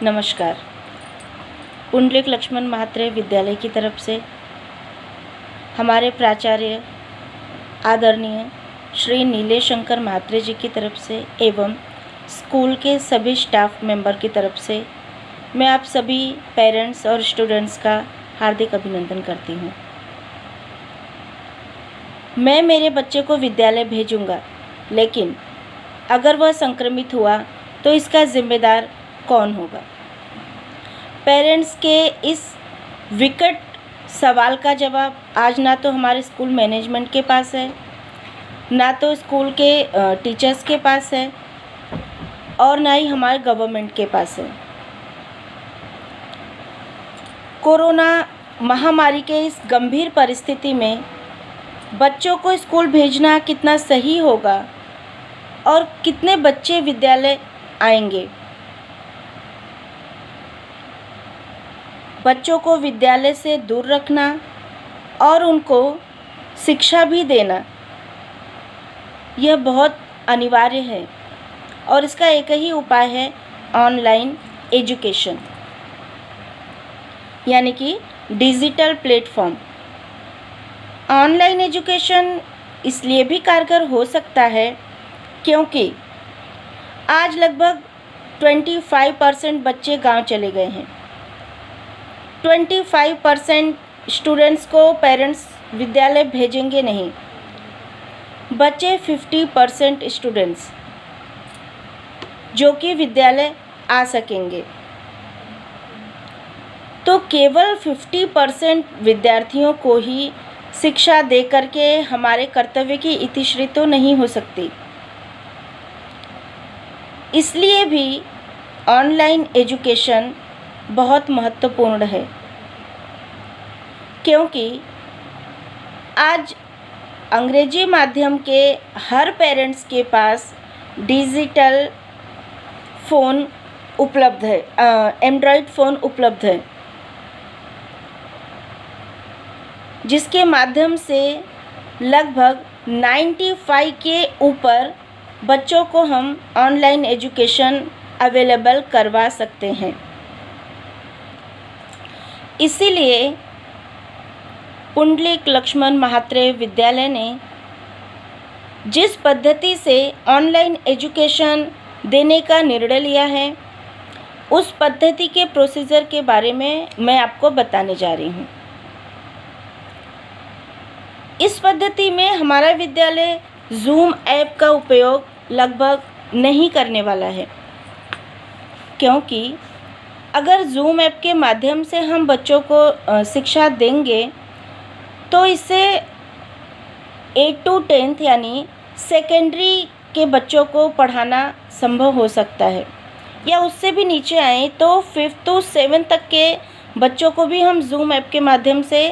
नमस्कार। पुंडलिक लक्ष्मण महात्रे विद्यालय की तरफ से हमारे प्राचार्य आदरणीय श्री नीलेश शंकर महात्रे जी की तरफ से एवं स्कूल के सभी स्टाफ मेंबर की तरफ से मैं आप सभी पेरेंट्स और स्टूडेंट्स का हार्दिक अभिनंदन करती हूँ। मैं मेरे बच्चे को विद्यालय भेजूँगा, लेकिन अगर वह संक्रमित हुआ तो इसका जिम्मेदार कौन होगा? पेरेंट्स के इस विकट सवाल का जवाब आज ना तो हमारे स्कूल मैनेजमेंट के पास है, ना तो स्कूल के टीचर्स के पास है और ना ही हमारे गवर्नमेंट के पास है। कोरोना महामारी के इस गंभीर परिस्थिति में बच्चों को स्कूल भेजना कितना सही होगा और कितने बच्चे विद्यालय आएंगे? बच्चों को विद्यालय से दूर रखना और उनको शिक्षा भी देना यह बहुत अनिवार्य है और इसका एक ही उपाय है ऑनलाइन एजुकेशन, यानी कि डिजिटल प्लेटफॉर्म। ऑनलाइन एजुकेशन इसलिए भी कारगर हो सकता है क्योंकि आज लगभग 25% बच्चे गांव चले गए हैं। 25% स्टूडेंट्स को पेरेंट्स विद्यालय भेजेंगे नहीं, बचे 50% स्टूडेंट्स जो कि विद्यालय आ सकेंगे। तो केवल 50% विद्यार्थियों को ही शिक्षा दे करके हमारे कर्तव्य की इतिश्री तो नहीं हो सकती। इसलिए भी ऑनलाइन एजुकेशन बहुत महत्वपूर्ण है, क्योंकि आज अंग्रेजी माध्यम के हर पेरेंट्स के पास डिजिटल फ़ोन उपलब्ध है, एंड्रॉयड फ़ोन उपलब्ध है, जिसके माध्यम से लगभग 95 के ऊपर बच्चों को हम ऑनलाइन एजुकेशन अवेलेबल करवा सकते हैं। इसीलिए पुंडलिक लक्ष्मण महात्रे विद्यालय ने जिस पद्धति से ऑनलाइन एजुकेशन देने का निर्णय लिया है, उस पद्धति के प्रोसीजर के बारे में मैं आपको बताने जा रही हूँ। इस पद्धति में हमारा विद्यालय जूम ऐप का उपयोग लगभग नहीं करने वाला है, क्योंकि अगर जूम ऐप के माध्यम से हम बच्चों को शिक्षा देंगे तो इससे 8 to 10th यानी सेकेंडरी के बच्चों को पढ़ाना संभव हो सकता है, या उससे भी नीचे आए तो 5th to 7th तक के बच्चों को भी हम जूम ऐप के माध्यम से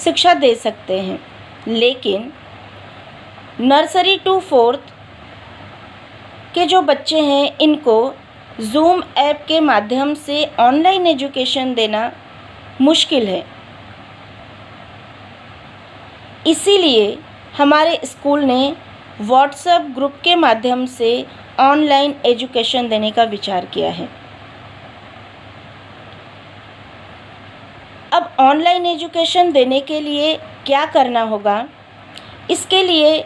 शिक्षा दे सकते हैं। लेकिन नर्सरी टू 4th के जो बच्चे हैं, इनको जूम ऐप के माध्यम से ऑनलाइन एजुकेशन देना मुश्किल है। इसीलिए हमारे स्कूल ने व्हाट्सएप ग्रुप के माध्यम से ऑनलाइन एजुकेशन देने का विचार किया है। अब ऑनलाइन एजुकेशन देने के लिए क्या करना होगा? इसके लिए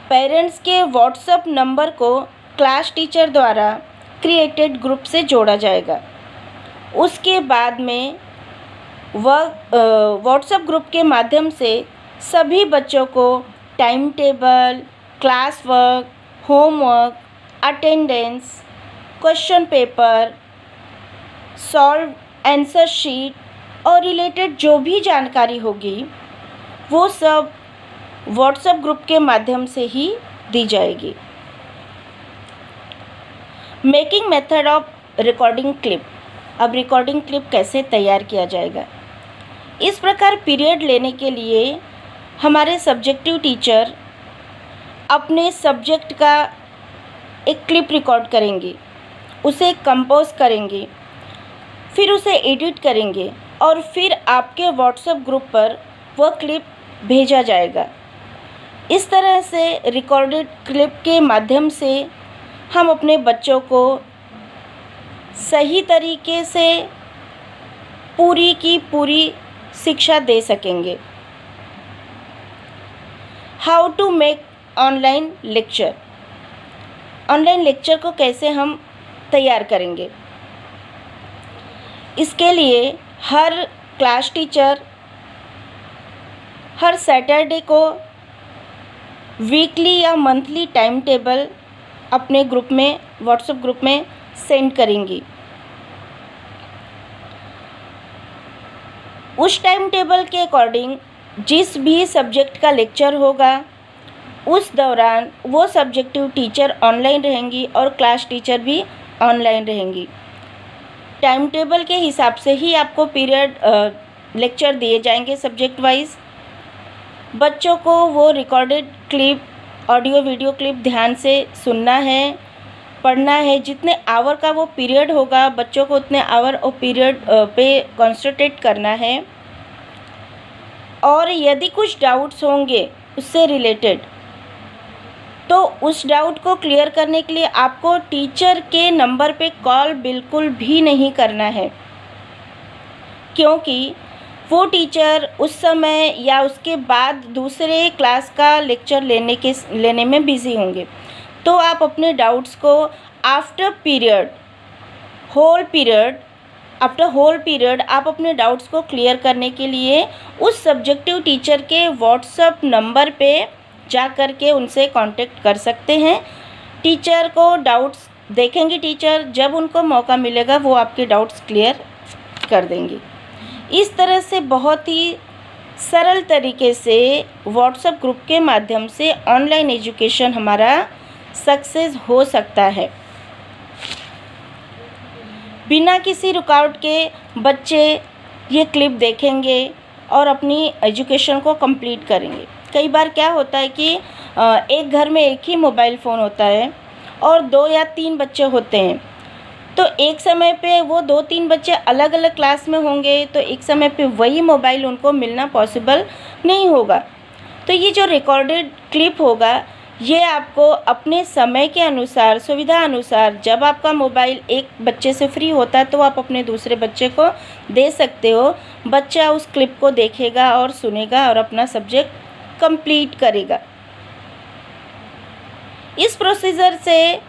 पेरेंट्स के व्हाट्सएप नंबर को क्लास टीचर द्वारा क्रिएटेड ग्रुप से जोड़ा जाएगा। उसके बाद में वह व्हाट्सएप ग्रुप के माध्यम से सभी बच्चों को time table, class work, homework, attendance, question paper, solve answer sheet और रिलेटेड जो भी जानकारी होगी वो सब व्हाट्सएप ग्रुप के माध्यम से ही दी जाएगी। Making method of recording clip. अब रिकॉर्डिंग क्लिप कैसे तैयार किया जाएगा? इस प्रकार पीरियड लेने के लिए हमारे सब्जेक्टिव टीचर अपने सब्जेक्ट का एक क्लिप रिकॉर्ड करेंगे, उसे कंपोज करेंगे, फिर उसे एडिट करेंगे और फिर आपके व्हाट्सएप ग्रुप पर वह क्लिप भेजा जाएगा। इस तरह से रिकॉर्डेड क्लिप के माध्यम से हम अपने बच्चों को सही तरीके से पूरी की पूरी शिक्षा दे सकेंगे। How to make online lecture. Online lecture को कैसे हम तैयार करेंगे, इसके लिए हर क्लास टीचर हर सैटरडे को वीकली या मंथली टाइम टेबल अपने ग्रुप में, व्हाट्सएप ग्रुप में सेंड करेंगी। उस टाइम टेबल के अकॉर्डिंग जिस भी सब्जेक्ट का लेक्चर होगा उस दौरान वो सब्जेक्टिव टीचर ऑनलाइन रहेंगी और क्लास टीचर भी ऑनलाइन रहेंगी। टाइम टेबल के हिसाब से ही आपको पीरियड लेक्चर दिए जाएंगे सब्जेक्ट वाइज। बच्चों को वो recorded clip, audio video clip ध्यान से सुनना है, पढ़ना है। जितने आवर का वो पीरियड होगा बच्चों को उतने आवर और पीरियड पे कॉन्सेंट्रेट करना है। और यदि कुछ डाउट्स होंगे उससे रिलेटेड तो उस डाउट को क्लियर करने के लिए आपको टीचर के नंबर पे कॉल बिल्कुल भी नहीं करना है, क्योंकि वो टीचर उस समय या उसके बाद दूसरे क्लास का लेक्चर लेने में बिज़ी होंगे। तो आप अपने डाउट्स को आफ्टर होल पीरियड आप अपने डाउट्स को क्लियर करने के लिए उस सब्जेक्टिव टीचर के व्हाट्सएप नंबर पे जा कर के उनसे कांटेक्ट कर सकते हैं। टीचर को डाउट्स देखेंगे, टीचर जब उनको मौका मिलेगा वो आपके डाउट्स क्लियर कर देंगे। इस तरह से बहुत ही सरल तरीके से व्हाट्सएप ग्रुप के माध्यम से ऑनलाइन एजुकेशन हमारा सक्सेस हो सकता है। बिना किसी रुकावट के बच्चे ये क्लिप देखेंगे और अपनी एजुकेशन को कंप्लीट करेंगे। कई बार क्या होता है कि एक घर में एक ही मोबाइल फ़ोन होता है और 2 या 3 बच्चे होते हैं, तो एक समय पे वो 2-3 बच्चे अलग अलग क्लास में होंगे, तो एक समय पे वही मोबाइल उनको मिलना पॉसिबल नहीं होगा। तो ये जो रिकॉर्डेड क्लिप होगा ये आपको अपने समय के अनुसार, सुविधा अनुसार, जब आपका मोबाइल एक बच्चे से फ्री होता है तो आप अपने दूसरे बच्चे को दे सकते हो। बच्चा उस क्लिप को देखेगा और सुनेगा और अपना सब्जेक्ट कंप्लीट करेगा। इस प्रोसीजर से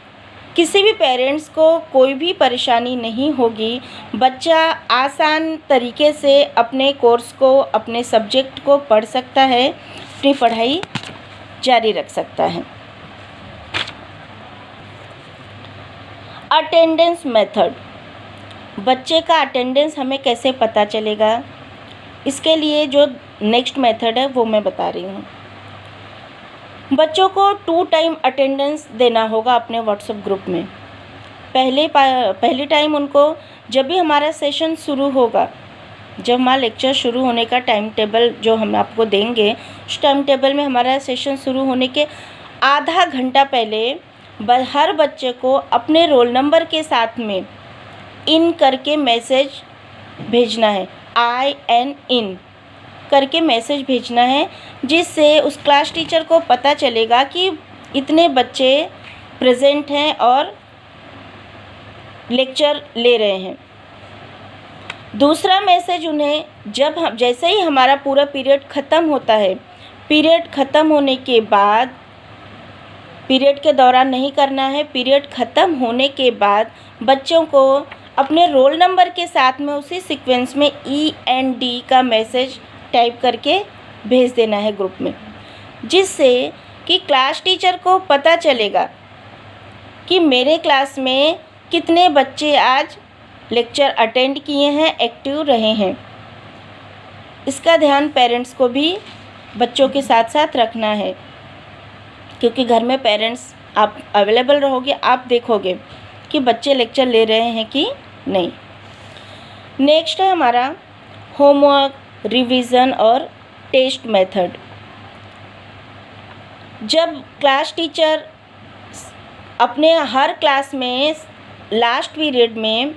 किसी भी पेरेंट्स को कोई भी परेशानी नहीं होगी। बच्चा आसान तरीके से अपने कोर्स को, अपने सब्जेक्ट को पढ़ सकता है, अपनी पढ़ाई जारी रख सकता है। अटेंडेंस मेथड, बच्चे का अटेंडेंस हमें कैसे पता चलेगा, इसके लिए जो नेक्स्ट मेथड है वो मैं बता रही हूँ। बच्चों को 2 टाइम अटेंडेंस देना होगा अपने व्हाट्सएप ग्रुप में। पहली टाइम उनको जब भी हमारा सेशन शुरू होगा, जब हमारा लेक्चर शुरू होने का टाइम टेबल जो हम आपको देंगे, उस टाइम टेबल में हमारा सेशन शुरू होने के आधा घंटा पहले हर बच्चे को अपने रोल नंबर के साथ में इन करके मैसेज भेजना है। IN करके मैसेज भेजना है, जिससे उस क्लास टीचर को पता चलेगा कि इतने बच्चे प्रेजेंट हैं और लेक्चर ले रहे हैं। दूसरा मैसेज उन्हें जैसे ही हमारा पूरा पीरियड ख़त्म होता है, पीरियड ख़त्म होने के बाद, पीरियड के दौरान नहीं करना है, पीरियड ख़त्म होने के बाद बच्चों को अपने रोल नंबर के साथ में उसी सीक्वेंस में END का मैसेज टाइप करके भेज देना है ग्रुप में, जिससे कि क्लास टीचर को पता चलेगा कि मेरे क्लास में कितने बच्चे आज लेक्चर अटेंड किए हैं, एक्टिव रहे हैं। इसका ध्यान पेरेंट्स को भी बच्चों के साथ साथ रखना है, क्योंकि घर में पेरेंट्स आप अवेलेबल रहोगे, आप देखोगे कि बच्चे लेक्चर ले रहे हैं कि नहीं। नेक्स्ट है हमारा होमवर्क, रिवीजन और टेस्ट मेथड। जब क्लास टीचर अपने हर क्लास में लास्ट पीरियड में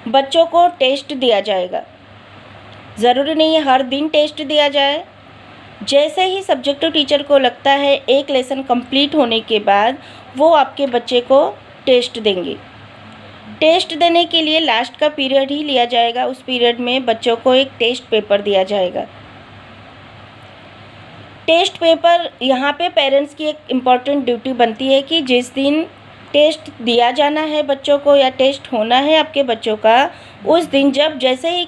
बच्चों को टेस्ट दिया जाएगा, ज़रूरी नहीं है हर दिन टेस्ट दिया जाए। जैसे ही सब्जेक्टिव टीचर को लगता है एक लेसन कंप्लीट होने के बाद वो आपके बच्चे को टेस्ट देंगे। टेस्ट देने के लिए लास्ट का पीरियड ही लिया जाएगा। उस पीरियड में बच्चों को एक टेस्ट पेपर दिया जाएगा। टेस्ट पेपर, यहाँ पे पेरेंट्स की एक इम्पॉर्टेंट ड्यूटी बनती है कि जिस दिन टेस्ट दिया जाना है बच्चों को या टेस्ट होना है आपके बच्चों का, उस दिन जब जैसे ही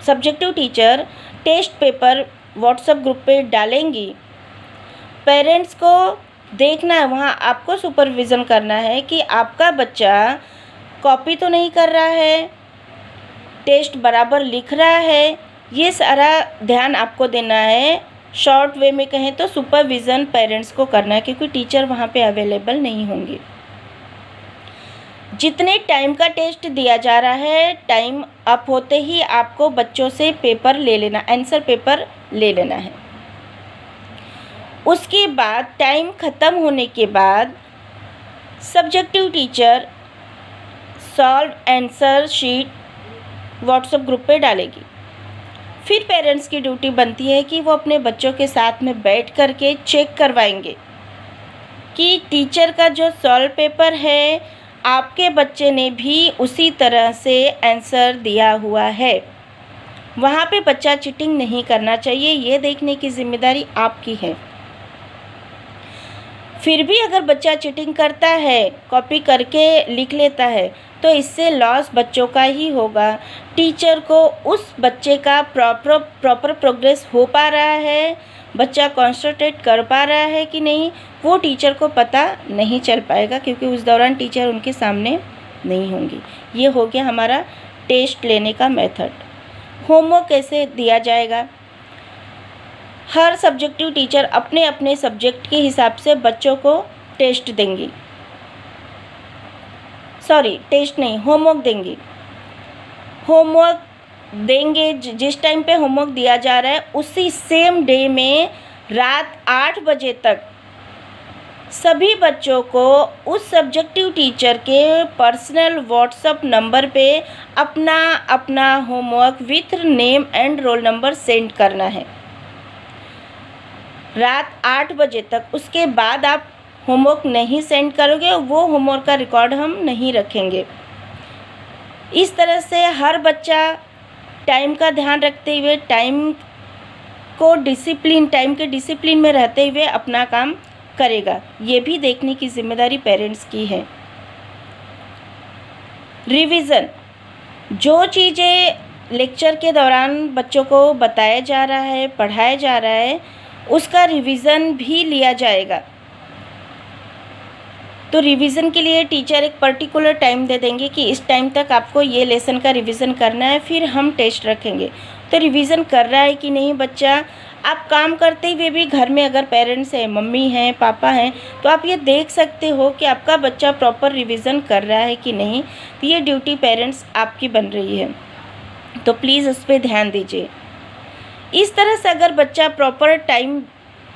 subjective teacher test paper WhatsApp group पे डालेंगी, पेरेंट्स को देखना है, वहाँ आपको सुपरविज़न करना है कि आपका बच्चा कॉपी तो नहीं कर रहा है, टेस्ट बराबर लिख रहा है। ये सारा ध्यान आपको देना है। शॉर्ट वे में कहें तो सुपरविज़न पेरेंट्स को करना है, क्योंकि टीचर वहाँ पे अवेलेबल नहीं होंगे। जितने टाइम का टेस्ट दिया जा रहा है, टाइम अप होते ही आपको बच्चों से पेपर ले लेना, आंसर पेपर ले लेना है। उसके बाद टाइम ख़त्म होने के बाद subjective teacher solve answer sheet WhatsApp group पे डालेगी। फिर पेरेंट्स की ड्यूटी बनती है कि वो अपने बच्चों के साथ में बैठ कर के चेक करवाएंगे कि टीचर का जो सॉल्व पेपर है आपके बच्चे ने भी उसी तरह से आंसर दिया हुआ है। वहाँ पे बच्चा चीटिंग नहीं करना चाहिए, ये देखने की जिम्मेदारी आपकी है। फिर भी अगर बच्चा चीटिंग करता है, कॉपी करके लिख लेता है, तो इससे लॉस बच्चों का ही होगा। टीचर को उस बच्चे का प्रॉपर प्रोग्रेस हो पा रहा है, बच्चा कॉन्सेंट्रेट कर पा रहा है कि नहीं, वो टीचर को पता नहीं चल पाएगा, क्योंकि उस दौरान टीचर उनके सामने नहीं होंगी। ये हो गया हमारा टेस्ट लेने का मेथड। होमवर्क कैसे दिया जाएगा? हर सब्जेक्टिव टीचर अपने अपने सब्जेक्ट के हिसाब से बच्चों को टेस्ट देंगी, टेस्ट नहीं, होमवर्क देंगी। होमवर्क देंगे, जिस टाइम पे होमवर्क दिया जा रहा है उसी सेम डे में रात 8 बजे तक सभी बच्चों को उस सब्जेक्टिव टीचर के पर्सनल व्हाट्सएप नंबर पे अपना अपना homework with name and roll number send करना है रात 8 बजे तक। उसके बाद आप होमवर्क नहीं सेंड करोगे, वो होमवर्क का रिकॉर्ड हम नहीं रखेंगे। इस तरह से हर बच्चा टाइम का ध्यान रखते हुए, टाइम के डिसिप्लिन में रहते हुए अपना काम करेगा। ये भी देखने की जिम्मेदारी पेरेंट्स की है। रिवीजन, जो चीज़ें लेक्चर के दौरान बच्चों को बताया जा रहा है, पढ़ाया जा रहा है, उसका रिवीजन भी लिया जाएगा। तो रिवीजन के लिए टीचर एक पर्टिकुलर टाइम दे देंगे कि इस टाइम तक आपको ये लेसन का रिवीजन करना है, फिर हम टेस्ट रखेंगे। तो रिवीजन कर रहा है कि नहीं बच्चा? आप काम करते हुए भी घर में अगर पेरेंट्स हैं, मम्मी हैं, पापा हैं, तो आप ये देख सकते हो कि आपका बच्चा प्रॉपर रिवीजन कर रहा है कि नहीं। तो ये ड्यूटी पेरेंट्स आपकी बन रही है, तो प्लीज़ उस पर ध्यान दीजिए। इस तरह से अगर बच्चा प्रॉपर टाइम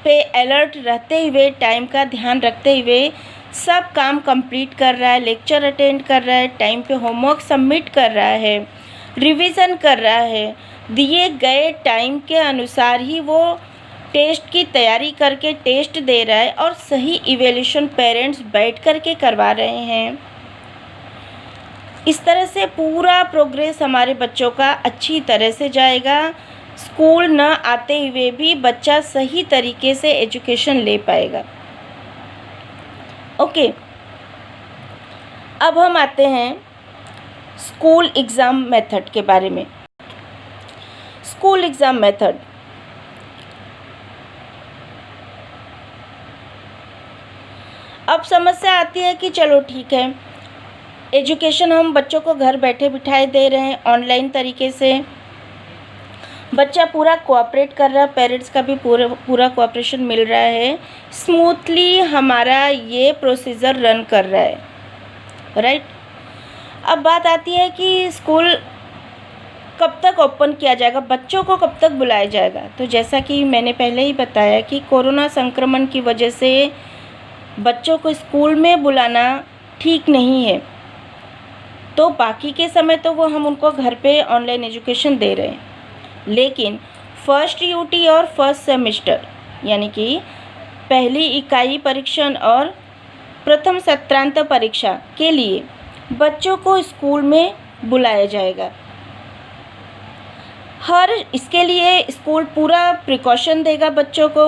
पे अलर्ट रहते हुए, टाइम का ध्यान रखते हुए सब काम कंप्लीट कर रहा है, लेक्चर अटेंड कर रहा है, टाइम पे होमवर्क सबमिट कर रहा है, रिवीजन कर रहा है, दिए गए टाइम के अनुसार ही वो टेस्ट की तैयारी करके टेस्ट दे रहा है और सही इवैल्यूएशन पेरेंट्स बैठ कर के करवा रहे हैं, इस तरह से पूरा प्रोग्रेस हमारे बच्चों का अच्छी तरह से जाएगा। स्कूल न आते हुए भी बच्चा सही तरीके से एजुकेशन ले पाएगा। ओके, अब हम आते हैं स्कूल एग्ज़ाम मेथड के बारे में। स्कूल एग्ज़ाम मेथड, अब समस्या आती है कि चलो ठीक है, एजुकेशन हम बच्चों को घर बैठे बिठाए दे रहे हैं ऑनलाइन तरीके से, बच्चा पूरा कोऑपरेट कर रहा है, पेरेंट्स का भी पूरा कोऑपरेशन मिल रहा है, स्मूथली हमारा ये प्रोसीजर रन कर रहा है, राइट। अब बात आती है कि स्कूल कब तक ओपन किया जाएगा, बच्चों को कब तक बुलाया जाएगा। तो जैसा कि मैंने पहले ही बताया कि कोरोना संक्रमण की वजह से बच्चों को स्कूल में बुलाना ठीक नहीं है, तो बाकी के समय तो वो हम उनको घर पे ऑनलाइन एजुकेशन दे रहे हैं। लेकिन फर्स्ट यूटी और फर्स्ट सेमेस्टर यानी कि पहली इकाई परीक्षण और प्रथम सत्रांत परीक्षा के लिए बच्चों को स्कूल में बुलाया जाएगा। इसके लिए स्कूल पूरा प्रिकॉशन देगा बच्चों को।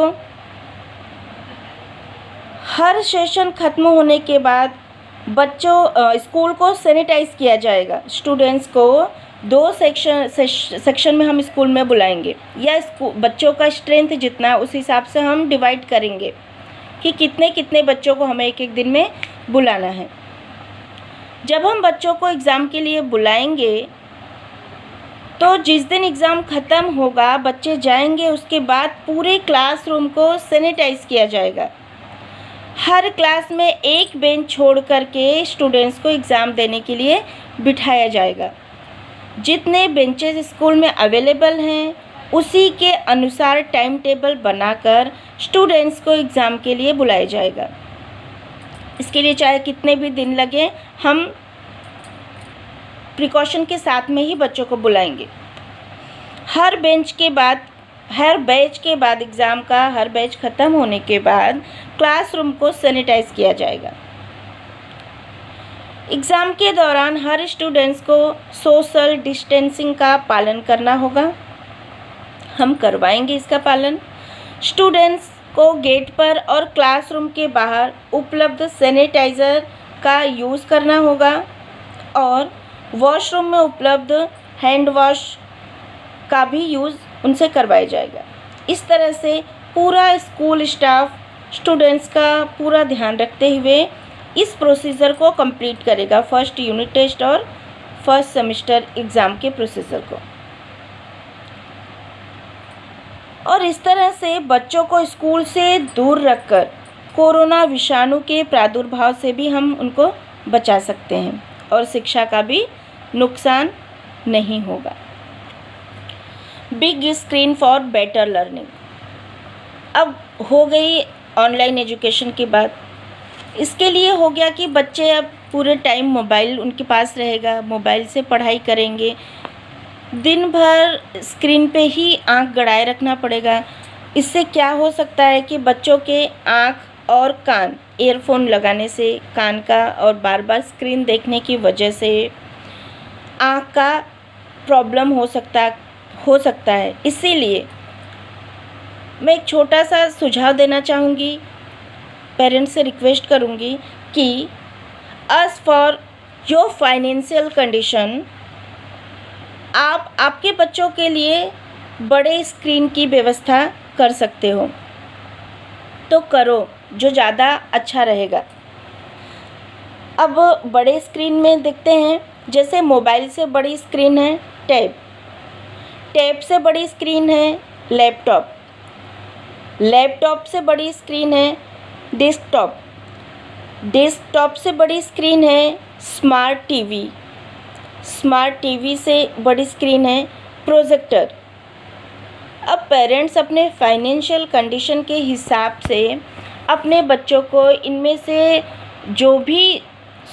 हर सेशन ख़त्म होने के बाद स्कूल को सैनिटाइज किया जाएगा। स्टूडेंट्स को 2 सेक्शन में हम स्कूल में बुलाएंगे, या बच्चों का स्ट्रेंथ जितना उस हिसाब से हम डिवाइड करेंगे कि कितने कितने बच्चों को हमें एक एक दिन में बुलाना है। जब हम बच्चों को एग्ज़ाम के लिए बुलाएंगे तो जिस दिन एग्ज़ाम ख़त्म होगा बच्चे जाएंगे, उसके बाद पूरे क्लासरूम को सैनिटाइज किया जाएगा। हर क्लास में एक बेंच छोड़ करके स्टूडेंट्स को एग्ज़ाम देने के लिए बिठाया जाएगा। जितने बेंचेस स्कूल में अवेलेबल हैं उसी के अनुसार टाइम टेबल बनाकर स्टूडेंट्स को एग्ज़ाम के लिए बुलाया जाएगा। इसके लिए चाहे कितने भी दिन लगे, हम प्रिकॉशन के साथ में ही बच्चों को बुलाएंगे। हर बैच के बाद एग्ज़ाम का हर बैच ख़त्म होने के बाद क्लासरूम को सैनिटाइज किया जाएगा। एग्ज़ाम के दौरान हर स्टूडेंट्स को सोशल डिस्टेंसिंग का पालन करना होगा। हम करवाएंगे इसका पालन। स्टूडेंट्स को गेट पर और क्लासरूम के बाहर उपलब्ध सैनिटाइज़र का यूज़ करना होगा और वॉशरूम में उपलब्ध हैंड वॉश का भी यूज़ उनसे करवाया जाएगा। इस तरह से पूरा स्कूल स्टाफ स्टूडेंट्स का पूरा ध्यान रखते हुए इस प्रोसीजर को कंप्लीट करेगा, फर्स्ट यूनिट टेस्ट और फर्स्ट सेमेस्टर एग्ज़ाम के प्रोसीजर को। और इस तरह से बच्चों को स्कूल से दूर रखकर कोरोना विषाणु के प्रादुर्भाव से भी हम उनको बचा सकते हैं और शिक्षा का भी नुकसान नहीं होगा। Big screen for better learning. अब हो गई ऑनलाइन एजुकेशन की बात। इसके लिए हो गया कि बच्चे अब पूरे टाइम मोबाइल उनके पास रहेगा, मोबाइल से पढ़ाई करेंगे, दिन भर स्क्रीन पे ही आंख गड़ाए रखना पड़ेगा। इससे क्या हो सकता है कि बच्चों के आंख और कान, ईयरफोन लगाने से कान का और बार बार स्क्रीन देखने की वजह से आँख का प्रॉब्लम हो सकता है। इसीलिए मैं एक छोटा सा सुझाव देना चाहूँगी, पेरेंट्स से रिक्वेस्ट करूँगी कि as for your financial condition आप आपके बच्चों के लिए बड़े स्क्रीन की व्यवस्था कर सकते हो तो करो, जो ज़्यादा अच्छा रहेगा। अब बड़े स्क्रीन में देखते हैं, जैसे मोबाइल से बड़ी स्क्रीन है टैब से बड़ी स्क्रीन है लैपटॉप से बड़ी स्क्रीन है डेस्कटॉप से बड़ी स्क्रीन है स्मार्ट टीवी से बड़ी स्क्रीन है प्रोजेक्टर। अब पेरेंट्स अपने फाइनेंशियल कंडीशन के हिसाब से अपने बच्चों को इनमें से जो भी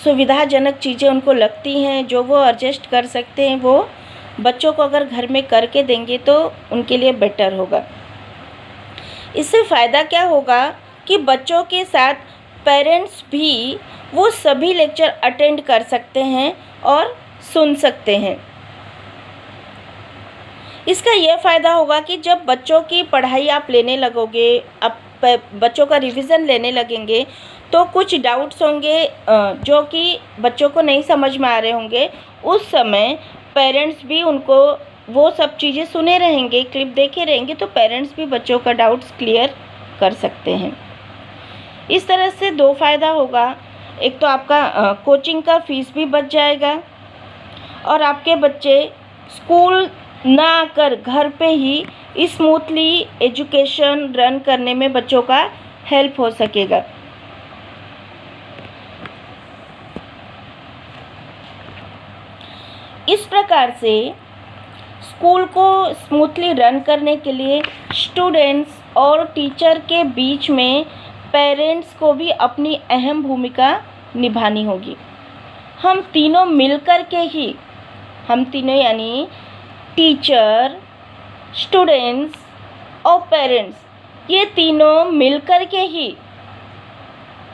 सुविधाजनक चीज़ें उनको लगती हैं, जो वो एडजस्ट कर सकते हैं, वो बच्चों को अगर घर में करके देंगे तो उनके लिए बेटर होगा। इससे फ़ायदा क्या होगा कि बच्चों के साथ पेरेंट्स भी वो सभी लेक्चर अटेंड कर सकते हैं और सुन सकते हैं। इसका यह फ़ायदा होगा कि जब बच्चों की पढ़ाई आप लेने लगोगे, आप बच्चों का रिवीजन लेने लगेंगे तो कुछ डाउट्स होंगे जो कि बच्चों को नहीं समझ में आ रहे होंगे। उस समय पेरेंट्स भी उनको वो सब चीज़ें सुने रहेंगे, क्लिप देखे रहेंगे, तो पेरेंट्स भी बच्चों का डाउट्स क्लियर कर सकते हैं। इस तरह से 2 फ़ायदा होगा। एक तो आपका कोचिंग का फ़ीस भी बच जाएगा और आपके बच्चे स्कूल ना आकर घर पे ही स्मूथली एजुकेशन रन करने में बच्चों का हेल्प हो सकेगा। इस प्रकार से स्कूल को स्मूथली रन करने के लिए स्टूडेंट्स और टीचर के बीच में पेरेंट्स को भी अपनी अहम भूमिका निभानी होगी। हम तीनों यानी टीचर, स्टूडेंट्स और पेरेंट्स, ये तीनों मिलकर के ही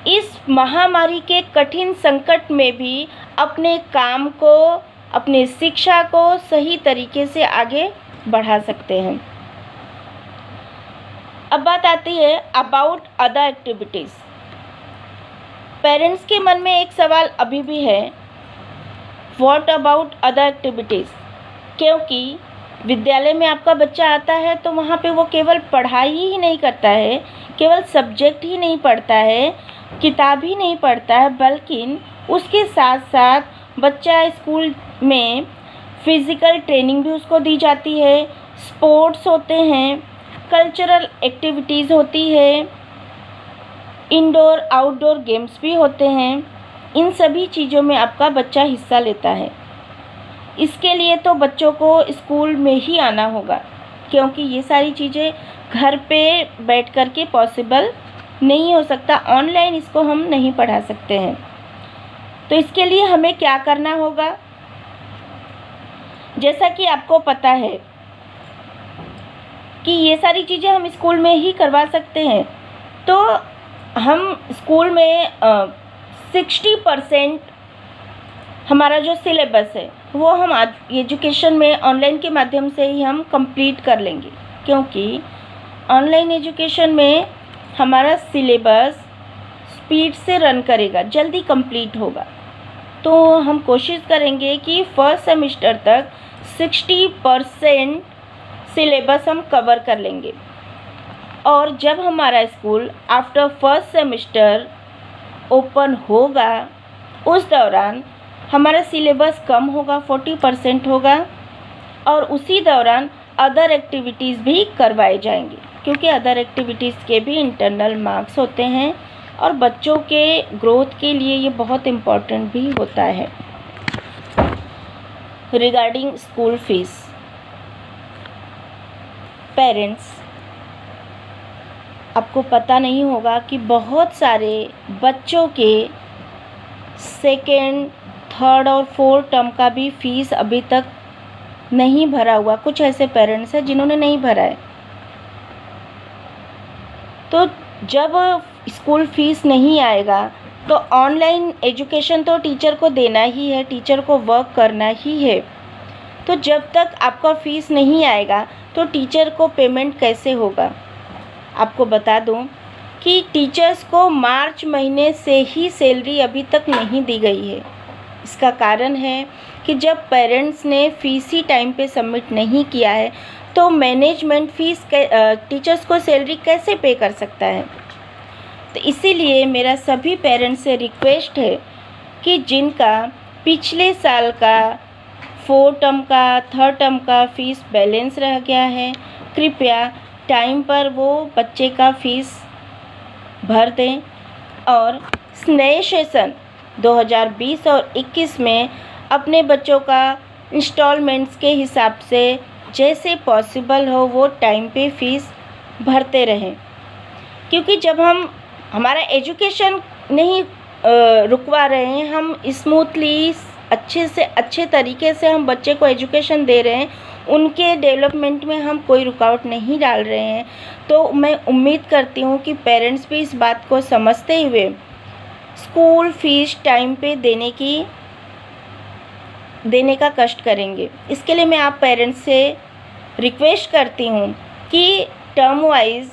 इस महामारी के कठिन संकट में भी अपने काम को, अपनी शिक्षा को सही तरीके से आगे बढ़ा सकते हैं। अब बात आती है अबाउट अदर एक्टिविटीज़। पेरेंट्स के मन में एक सवाल अभी भी है, व्हाट अबाउट अदर एक्टिविटीज़, क्योंकि विद्यालय में आपका बच्चा आता है तो वहाँ पे वो केवल पढ़ाई ही नहीं करता है, केवल सब्जेक्ट ही नहीं पढ़ता है, किताब ही नहीं पढ़ता है, बल्कि उसके साथ साथ बच्चा स्कूल में फिज़िकल ट्रेनिंग भी उसको दी जाती है, स्पोर्ट्स होते हैं, कल्चरल एक्टिविटीज़ होती है, इंडोर आउटडोर गेम्स भी होते हैं। इन सभी चीज़ों में आपका बच्चा हिस्सा लेता है। इसके लिए तो बच्चों को स्कूल में ही आना होगा, क्योंकि ये सारी चीज़ें घर पे बैठ कर के पॉसिबल नहीं हो सकता, ऑनलाइन इसको हम नहीं पढ़ा सकते हैं। तो इसके लिए हमें क्या करना होगा, जैसा कि आपको पता है कि ये सारी चीज़ें हम स्कूल में ही करवा सकते हैं। तो हम स्कूल में 60% हमारा जो सिलेबस है वो हम आज एजुकेशन में ऑनलाइन के माध्यम से ही हम कंप्लीट कर लेंगे, क्योंकि ऑनलाइन एजुकेशन में हमारा सिलेबस स्पीड से रन करेगा, जल्दी कंप्लीट होगा। तो हम कोशिश करेंगे कि फर्स्ट सेमेस्टर तक 60% सिलेबस हम कवर कर लेंगे, और जब हमारा school after first semester open होगा उस दौरान हमारा सिलेबस कम होगा, 40% होगा, और उसी दौरान अदर एक्टिविटीज़ भी करवाए जाएंगे, क्योंकि अदर एक्टिविटीज़ के भी इंटरनल मार्क्स होते हैं और बच्चों के ग्रोथ के लिए ये बहुत इम्पोर्टेंट भी होता है। रिगार्डिंग स्कूल फीस, पेरेंट्स, आपको पता नहीं होगा कि बहुत सारे बच्चों के सेकेंड, थर्ड और फोर्थ टर्म का भी फीस अभी तक नहीं भरा हुआ। कुछ ऐसे पेरेंट्स हैं जिन्होंने नहीं भरा है। तो जब स्कूल फीस नहीं आएगा तो ऑनलाइन एजुकेशन तो टीचर को देना ही है, टीचर को वर्क करना ही है। तो जब तक आपका फ़ीस नहीं आएगा तो टीचर को पेमेंट कैसे होगा। आपको बता दूं कि टीचर्स को मार्च महीने से ही सैलरी अभी तक नहीं दी गई है। इसका कारण है कि जब पेरेंट्स ने फ़ीस ही टाइम पे सबमिट नहीं किया है तो मैनेजमेंट फ़ीस टीचर्स को सैलरी कैसे पे कर सकता है। तो इसीलिए मेरा सभी पेरेंट्स से रिक्वेस्ट है कि जिनका पिछले साल का फोर्थ टर्म का, थर्ड टर्म का फ़ीस बैलेंस रह गया है, कृपया टाइम पर वो बच्चे का फ़ीस भर दें और नए सेशन 2020 और 21 में अपने बच्चों का इंस्टॉलमेंट्स के हिसाब से जैसे पॉसिबल हो वो टाइम पे फ़ीस भरते रहें। क्योंकि जब हम हमारा एजुकेशन नहीं रुकवा रहे हैं, हम स्मूथली अच्छे से अच्छे तरीके से हम बच्चे को एजुकेशन दे रहे हैं, उनके डेवलपमेंट में हम कोई रुकावट नहीं डाल रहे हैं, तो मैं उम्मीद करती हूँ कि पेरेंट्स भी इस बात को समझते हुए स्कूल फ़ीस टाइम पे देने का कष्ट करेंगे। इसके लिए मैं आप पेरेंट्स से रिक्वेस्ट करती हूँ कि टर्म वाइज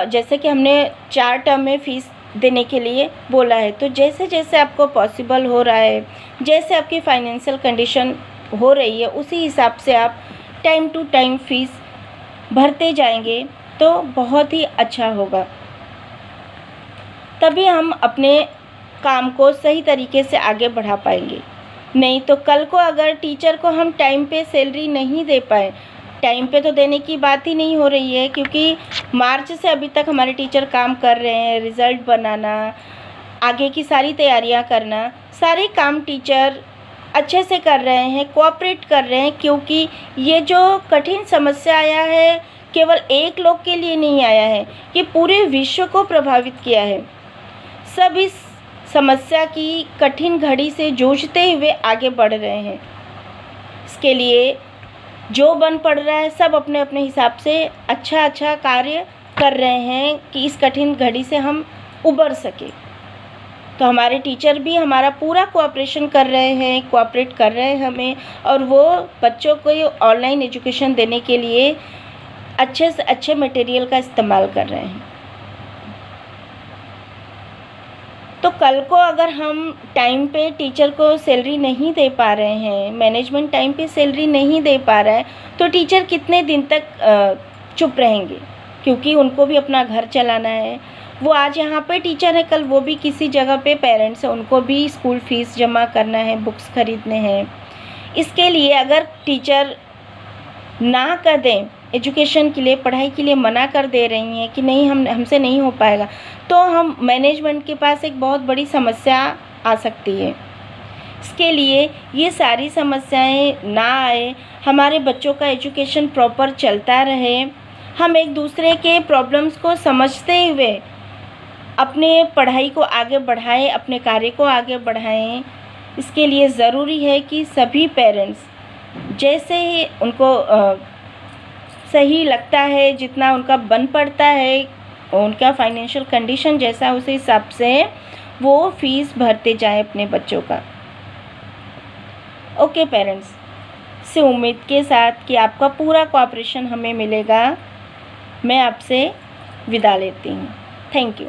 जैसे कि हमने 4 टर्म में फ़ीस देने के लिए बोला है, तो जैसे जैसे आपको पॉसिबल हो रहा है, जैसे आपकी फाइनेंशियल कंडीशन हो रही है, उसी हिसाब से आप टाइम टू टाइम फ़ीस भरते जाएंगे तो बहुत ही अच्छा होगा। तभी हम अपने काम को सही तरीके से आगे बढ़ा पाएंगे। नहीं तो कल को अगर टीचर को हम टाइम पे सैलरी नहीं दे पाए, टाइम पे तो देने की बात ही नहीं हो रही है, क्योंकि मार्च से अभी तक हमारे टीचर काम कर रहे हैं, रिज़ल्ट बनाना, आगे की सारी तैयारियां करना, सारे काम टीचर अच्छे से कर रहे हैं, कोऑपरेट कर रहे हैं। क्योंकि ये जो कठिन समस्या आया है केवल एक लोग के लिए नहीं आया है, ये पूरे विश्व को प्रभावित किया है। सब इस समस्या की कठिन घड़ी से जूझते हुए आगे बढ़ रहे हैं। इसके लिए जो बन पड़ रहा है सब अपने अपने हिसाब से अच्छा कार्य कर रहे हैं कि इस कठिन घड़ी से हम उबर सके। तो हमारे टीचर भी हमारा पूरा कोऑपरेशन कर रहे हैं, कोऑपरेट कर रहे हैं हमें, और वो बच्चों को ऑनलाइन एजुकेशन देने के लिए अच्छे से अच्छे मटेरियल का इस्तेमाल कर रहे हैं। तो कल को अगर हम टाइम पे टीचर को सैलरी नहीं दे पा रहे हैं, मैनेजमेंट टाइम पे सैलरी नहीं दे पा रहा है, तो टीचर कितने दिन तक चुप रहेंगे, क्योंकि उनको भी अपना घर चलाना है। वो आज यहाँ पे टीचर है, कल वो भी किसी जगह पे पेरेंट्स है, उनको भी स्कूल फीस जमा करना है, बुक्स खरीदने हैं। इसके लिए अगर टीचर ना कर दें, एजुकेशन के लिए, पढ़ाई के लिए मना कर दे रही हैं कि नहीं हमसे नहीं हो पाएगा, तो हम मैनेजमेंट के पास एक बहुत बड़ी समस्या आ सकती है। इसके लिए ये सारी समस्याएं ना आए, हमारे बच्चों का एजुकेशन प्रॉपर चलता रहे, हम एक दूसरे के प्रॉब्लम्स को समझते हुए अपने पढ़ाई को आगे बढ़ाएं, अपने कार्य को आगे बढ़ाएं। इसके लिए ज़रूरी है कि सभी पेरेंट्स जैसे ही उनको सही लगता है, जितना उनका बन पड़ता है, उनका फाइनेंशियल कंडीशन जैसा उस हिसाब से वो फीस भरते जाएं अपने बच्चों का। ओके पेरेंट्स, से उम्मीद के साथ कि आपका पूरा कोऑपरेशन हमें मिलेगा, मैं आपसे विदा लेती हूँ। Thank you.